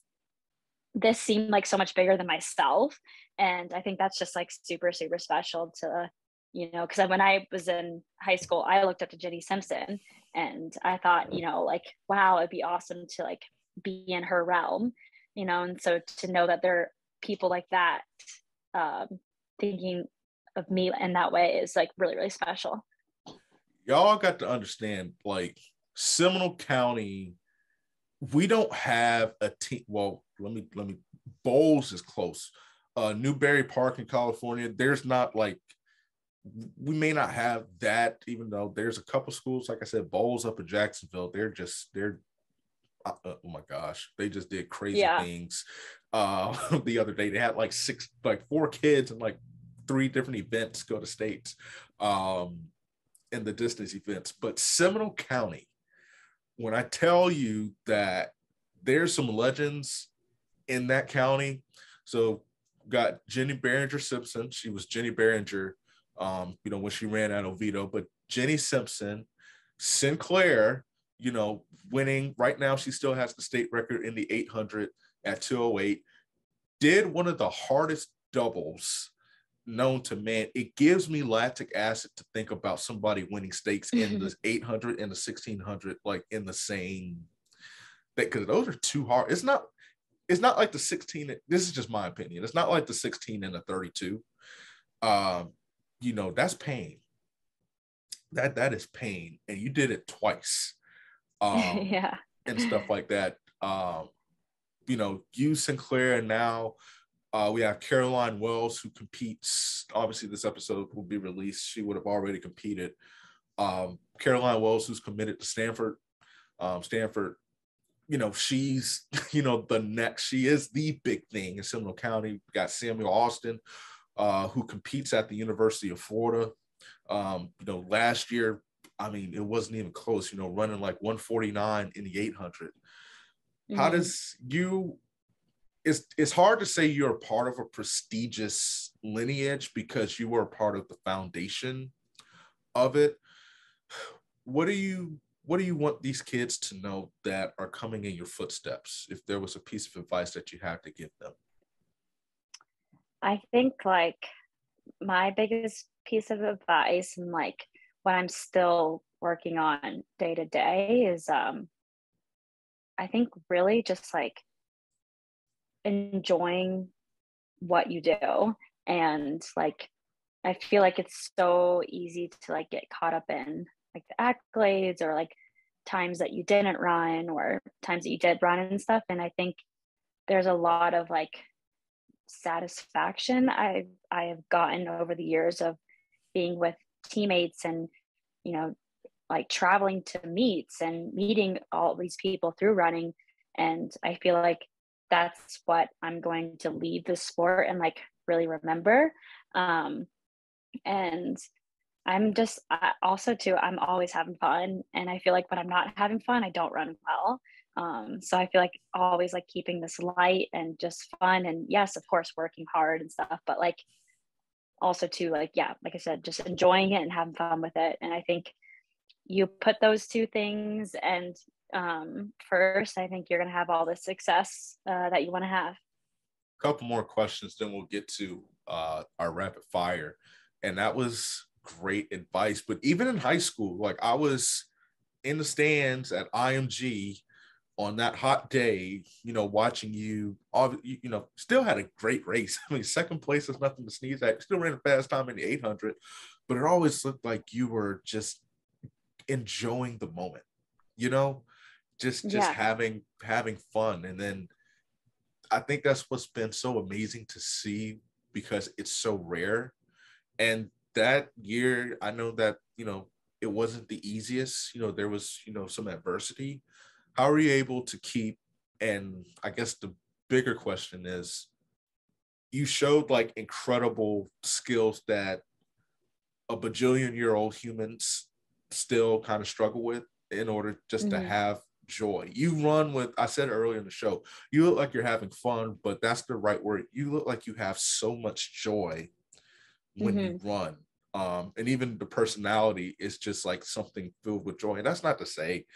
this seem like so much bigger than myself. And I think that's just like super, super special to, because when I was in high school, I looked up to Jenny Simpson and I thought, like, wow, it'd be awesome to like be in her realm, and so to know that there are people like that thinking of me in that way is like really, really special. Y'all got to understand, like Seminole County, we don't have a team. Well, let me. Bowles is close. Newberry Park in California, there's not like, we may not have that, even though there's a couple schools, like I said, Bowles up in Jacksonville, they're oh my gosh, they just did crazy Yeah. things. The other day they had like four kids and like three different events go to states in the distance events. But Seminole County, when I tell you that there's some legends in that county. So got Jenny Behringer Simpson. She was Jenny Behringer, when she ran at Oviedo, but Jenny Simpson, Sinclaire, winning right now. She still has the state record in the 800 at 208, did one of the hardest doubles known to man. It gives me lactic acid to think about somebody winning stakes in the 800 and the 1600, like in the same, because those are too hard. It's not like the 16. This is just my opinion. It's not like the 16 and the 32. That's pain. That is pain. And you did it twice. Yeah. And stuff like that. You, Sinclair, and now we have Caroline Wells, who competes. Obviously, this episode will be released. She would have already competed. Caroline Wells, who's committed to Stanford. Stanford, she's, the next, she is the big thing in Seminole County. We got Samuel Austin, who competes at the University of Florida. Last year, I mean, it wasn't even close, running like 149 in the 800. How does it's hard to say you're a part of a prestigious lineage because you were a part of the foundation of it. What do you want these kids to know that are coming in your footsteps, if there was a piece of advice that you had to give them? I think like my biggest piece of advice and like what I'm still working on day to day is I think really just like enjoying what you do. And like I feel like it's so easy to like get caught up in like the accolades or like times that you didn't run or times that you did run and stuff. And I think there's a lot of like satisfaction I have gotten over the years of being with teammates and, like traveling to meets and meeting all these people through running. And I feel like that's what I'm going to leave the sport and like really remember. And also too, I'm always having fun. And I feel like when I'm not having fun, I don't run well. So I feel like always like keeping this light and just fun. And yes, of course, working hard and stuff, but like also too, like, yeah, like I said, just enjoying it and having fun with it. And I think you put those two things and first, I think you're going to have all the success that you want to have. A couple more questions, then we'll get to our rapid fire. And that was great advice. But even in high school, like I was in the stands at IMG on that hot day, watching you, still had a great race. I mean, second place is nothing to sneeze at. Still ran a fast time in the 800, but it always looked like you were just enjoying the moment, just having fun. And then I think that's what's been so amazing to see, because it's so rare. And that year, I know that, it wasn't the easiest, there was, some adversity. How are you able to keep, and I guess the bigger question is, you showed like incredible skills that a bajillion-year-old humans still kind of struggle with in order just to have joy. You run with, I said earlier in the show, you look like you're having fun, but that's the right word. You look like you have so much joy when you run. And even the personality is just like something filled with joy. And that's not to say,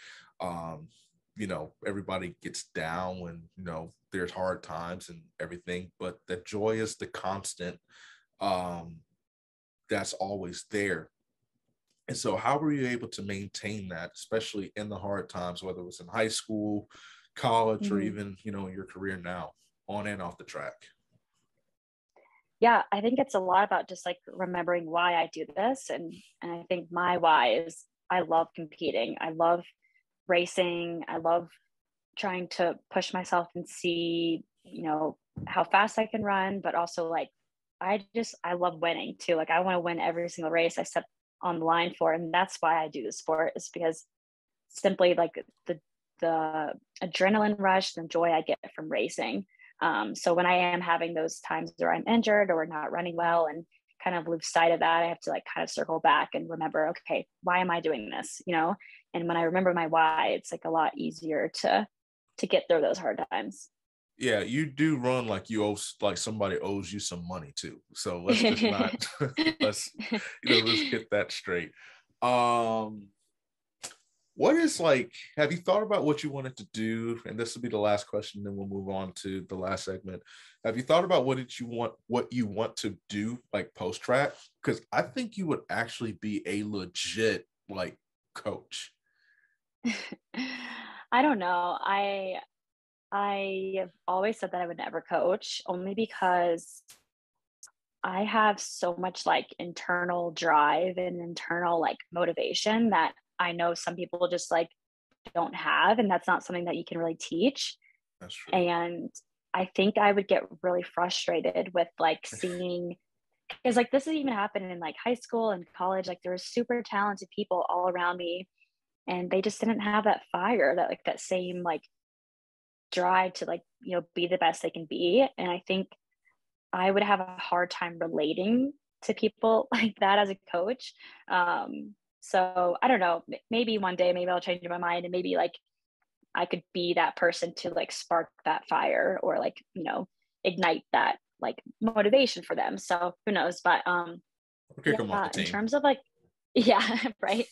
everybody gets down when, there's hard times and everything, but the joy is the constant that's always there. And so how were you able to maintain that, especially in the hard times, whether it was in high school, college, or even, your career now, on and off the track? Yeah, I think it's a lot about just like remembering why I do this. And I think my why is I love competing. I love racing. I love trying to push myself and see, how fast I can run, but also like, I love winning too. Like I want to win every single race I step on the line for. And that's why I do the sport, is because simply like the adrenaline rush and joy I get from racing. So when I am having those times where I'm injured or not running well and kind of lose sight of that, I have to like kind of circle back and remember, okay, why am I doing this? And when I remember my why, it's like a lot easier to get through those hard times. Yeah, you do run like you owe, like somebody owes you some money too. So let's just not let's get that straight. What is like, have you thought about what you wanted to do? And this will be the last question, then we'll move on to the last segment. Have you thought about what you want to do like post track? Because I think you would actually be a legit like coach. I don't know. I have always said that I would never coach, only because I have so much like internal drive and internal like motivation that I know some people just like don't have. And that's not something that you can really teach. That's true. And I think I would get really frustrated with like seeing, because like this has even happened in like high school and college. Like there were super talented people all around me, and they just didn't have that fire, that like that same like drive to like, be the best they can be. And I think I would have a hard time relating to people like that as a coach. So I don't know, maybe one day, maybe I'll change my mind, and maybe like I could be that person to like spark that fire, or like, ignite that like motivation for them. So who knows? But kick them off the team. In terms of like, yeah, right.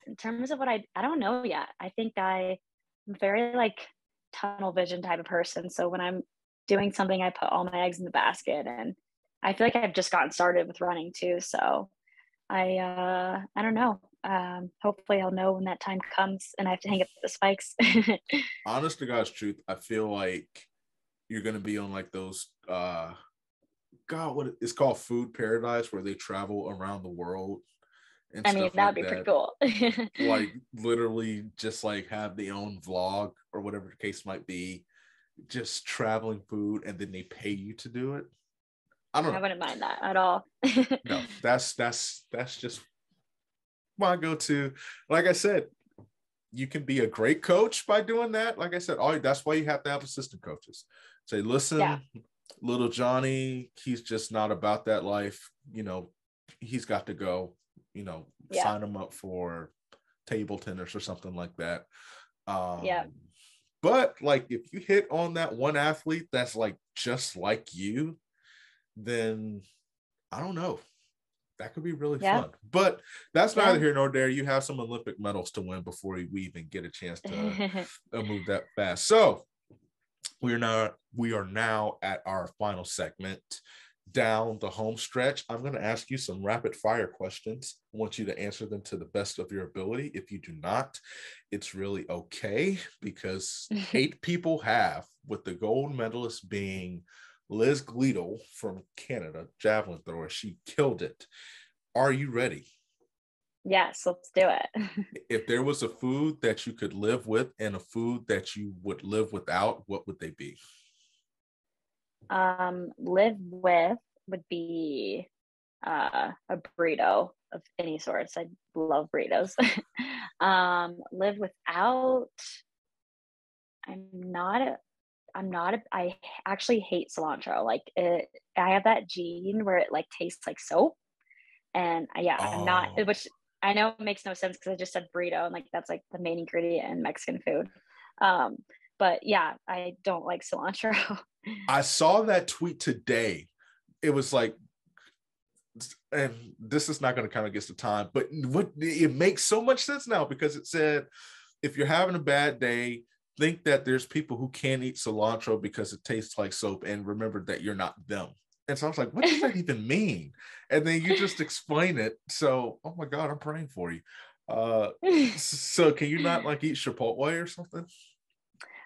In terms of what I don't know yet. I think I'm very like tunnel vision type of person. So when I'm doing something, I put all my eggs in the basket, and I feel like I've just gotten started with running too. So I don't know. Hopefully I'll know when that time comes and I have to hang up the spikes. Honest to God's truth, I feel like you're going to be on like those, what it's called, Food Paradise, where they travel around the world. And I mean, that would be pretty cool. Like literally just like have their own vlog or whatever the case might be, just traveling food, and then they pay you to do it. I wouldn't mind that at all. No, that's just my go-to. Like I said, you can be a great coach by doing that. Like I said, that's why you have to have assistant coaches. Say, listen, little Johnny, he's just not about that life. He's got to go. Sign him up for table tennis or something like that. But like, if you hit on that one athlete that's like just like you, then I don't know, that could be really fun. But that's neither here nor there. You have some Olympic medals to win before we even get a chance to move that fast. So we are now at our final segment. down the home stretch. I'm going to ask you some rapid fire questions. I want you to answer them to the best of your ability. If you do not, it's really okay, because 8 people have, with the gold medalist being Liz Gleadle from Canada, javelin thrower. She killed it. Are you ready? Yes, let's do it. If there was a food that you could live with and a food that you would live without, what would they be? Live with would be a burrito of any sorts. I love burritos. Live without, I actually hate cilantro. Like I have that gene where it like tastes like soap. And yeah, I'm not, Oh, which I know it makes no sense because I just said burrito and like that's like the main ingredient in Mexican food. Um, but yeah, I don't like cilantro. I saw that tweet today. It was like, and this is not going to kind of get the time, but what it makes so much sense now, because it said, if you're having a bad day, think that there's people who can't eat cilantro because it tastes like soap, and remember that you're not them. And so I was like, what does that even mean? And then you just explain it. So, oh my God, I'm praying for you. So can you not like eat Chipotle or something?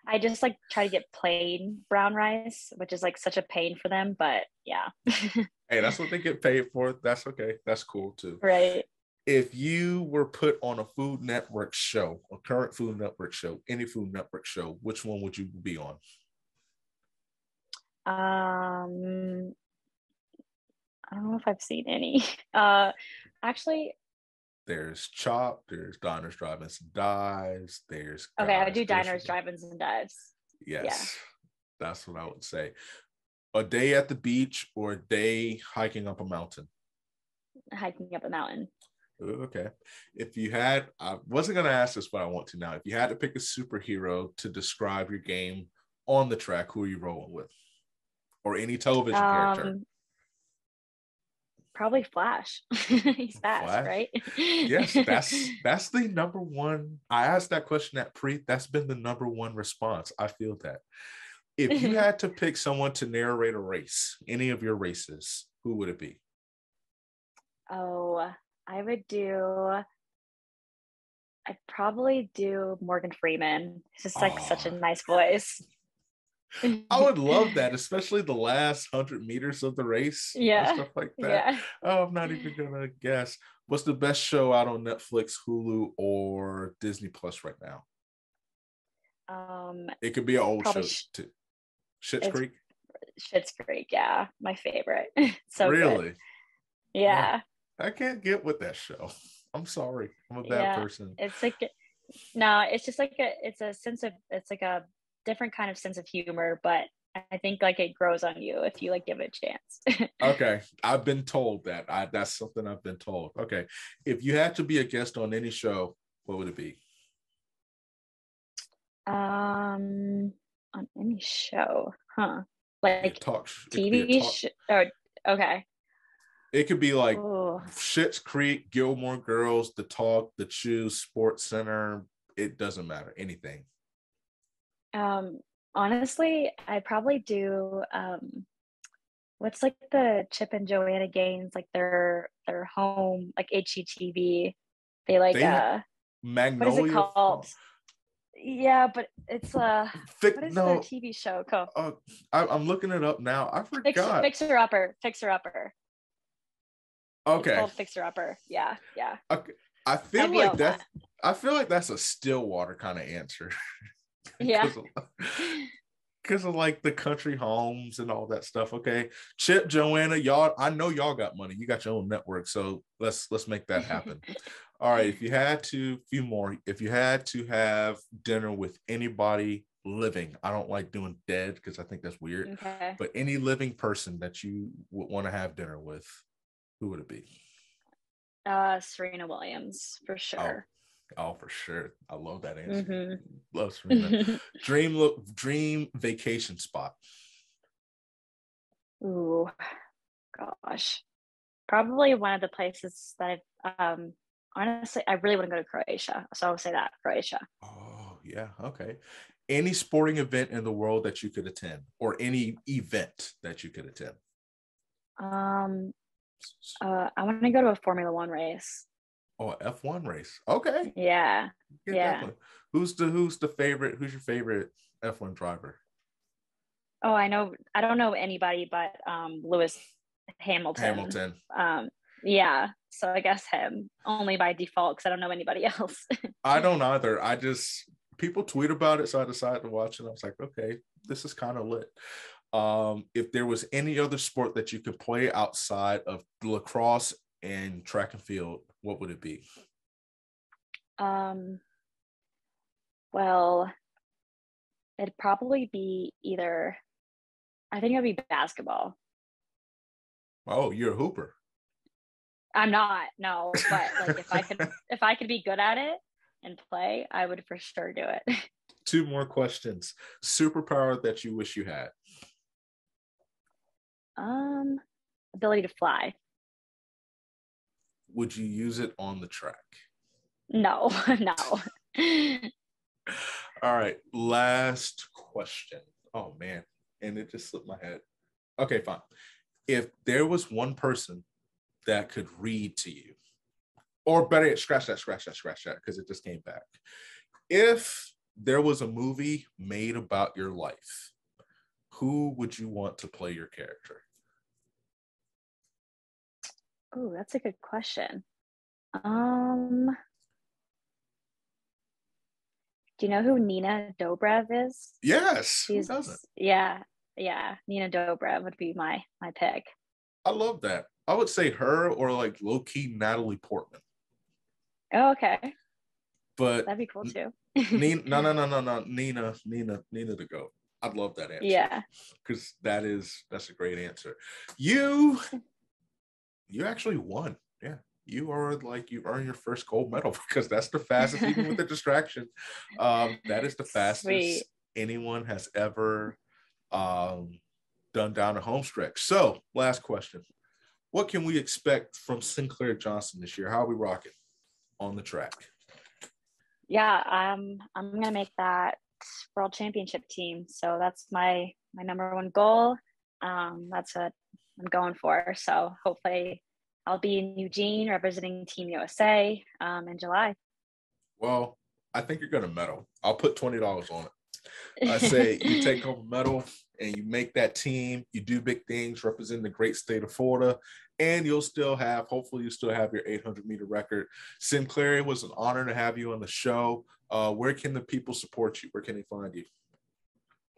I just like try to get plain brown rice, which is like such a pain for them, but yeah. Hey, that's what they get paid for. That's okay. That's cool too. Right. If you were put on a Food Network show, a current Food Network show, any Food Network show, which one would you be on? Um, I don't know if I've seen any. Actually, There's Chop, there's Diners, Drive-Ins, and Dives, there's okay, I would Guys do Grocery diners, Store. drive-ins, and dives. Yeah, Yes, that's what I would say. A day at the beach or a day hiking up a mountain? hiking up a mountain. Okay. If you had, I wasn't going to ask this, but I want to now. If you had to pick a superhero to describe your game on the track, who are you rolling with? Or any television character? Um, Probably Flash. He's fast, Flash? right? Yes, that's the number one. I asked that question at pre. That's been the number one response. I feel that. If you had to pick someone to narrate a race, any of your races, who would it be? Oh, I would do. I'd probably do Morgan Freeman. He's just like such Oh, a nice voice. I would love that, especially the last 100 meters of the race and Yeah, stuff like that. yeah. Oh, I'm not even gonna guess. What's the best show out on Netflix, Hulu, or Disney Plus right now? Um, It could be an old Probably show too. Schitt's it's Creek. Schitt's Creek. Yeah, my favorite. So good. Really? Oh, Yeah, I can't get with that show. I'm sorry. I'm a bad yeah. person. It's like no, it's just like it's like a different kind of sense of humor, but I think like it grows on you if you like give it a chance. Okay, I've been told that. That's something I've been told. Okay, if you had to be a guest on any show, what would it be? Um, on any show, huh? Be a Like talk. It could be a TV talk. show. Or okay. It could be like Oh, Schitt's Creek, Gilmore Girls, The Talk, The Choose, Sports Center. It doesn't matter. Anything. um, honestly, I probably do. What's like the Chip and Joanna Gaines, like their home, like HGTV. They like They have what is it Magnolia. called? Yeah, but it's what is their No, TV show called? I'm looking it up now. I forgot. Fixer Upper. It's Okay. called Fixer Upper. Yeah, yeah. Okay. I I'd feel be like on that's that. I feel like that's a Stillwater kind of answer. Yeah. Because of like the country homes and all that stuff. Okay. Chip, Joanna, y'all, I know y'all got money. You got your own network. So let's make that happen. All right. If you had to, few more, if you had to have dinner with anybody living, I don't like doing dead because I think that's weird, Okay. but any living person that you would want to have dinner with, who would it be? Serena Williams for Oh, sure. oh, for sure. I love that answer. Hmm. Love Serena. Dream vacation spot. Ooh, gosh. Probably one of the places that I've honestly I really want to go to Croatia. So I'll say that, Croatia. Oh, yeah. Okay. Any sporting event in the world that you could attend, or any event that you could attend? I want to go to a Formula One race. Oh, F1 race. Okay. Yeah. Definitely. Who's the favorite? Who's your favorite F1 driver? Oh, I know. I don't know anybody but Lewis Hamilton. Hamilton. Yeah. So I guess him only by default because I don't know anybody else. I don't either. People tweet about it, so I decided to watch it. I was like, okay, this is kind of lit. If there was any other sport that you could play outside of lacrosse and track and field, what would it be? Well, it'd probably be either, I think it'd be basketball. Oh, you're a hooper. I'm not, no, but like if I could be good at it and play, I would for sure do it. 2 more questions. Superpower that you wish you had. Ability to fly. Would you use it on the track? No, no. All right, last question. Oh man, and it just slipped my head. Okay, fine. If there was one person that could read to you, or better yet, scratch that, because it just came back. If there was a movie made about your life, who would you want to play your character? Oh, that's a good question. Do you know who Nina Dobrev is? Yes. Who doesn't? Yeah. Nina Dobrev would be my pick. I love that. I would say her or like low-key Natalie Portman. Oh, okay. But that'd be cool too. Nina, no. Nina the GOAT. I'd love that answer. Yeah. Because that's a great answer. You actually won. Yeah. You earned your first gold medal because that's the fastest, even with the distraction. That is the fastest Sweet. anyone has ever done down a home stretch. So, last question. What can we expect from Sinclaire Johnson this year? How are we rocking on the track? Yeah, I'm gonna make that world championship team. So that's my number one goal. That's what I'm going for. So hopefully I'll be in Eugene representing Team USA in July. Well, I think you're gonna medal. I'll put $20 on it. I say you take home a medal and you make that team, you do big things, represent the great state of Florida, and hopefully you'll still have your 800-meter record. Sinclaire, it was an honor to have you on the show. Where can the people support you? Where can they find you?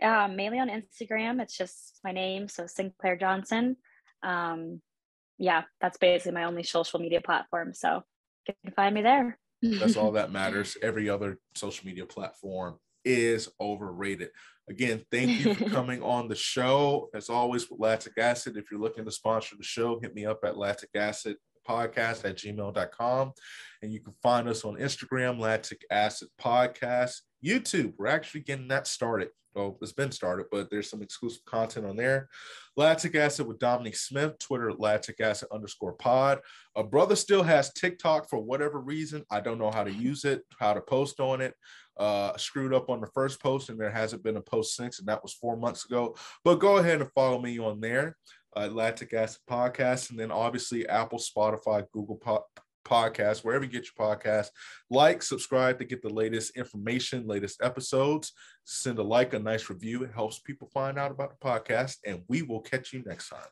Mainly on Instagram. It's just my name, so Sinclaire Johnson. Yeah, that's basically my only social media platform. So you can find me there. That's all that matters. Every other social media platform is overrated. Again, thank you for coming on the show. As always, with Lactic Acid, if you're looking to sponsor the show, hit me up at lacticacidpodcast@gmail.com. And you can find us on Instagram, Lactic Acid Podcast. YouTube, we're actually getting that started. Well, it's been started, but there's some exclusive content on there. Lactic Acid with Dominique Smith, Twitter, Lactic Acid _pod. A brother still has TikTok for whatever reason. I don't know how to use it, how to post on it. Screwed up on the first post, and there hasn't been a post since, and that was 4 months ago. But go ahead and follow me on there, Lactic Acid Podcast, and then obviously Apple, Spotify, Google Podcasts, wherever you get your podcast. Like, subscribe to get the latest information, latest episodes. Send a nice review. It helps people find out about the podcast, and we will catch you next time.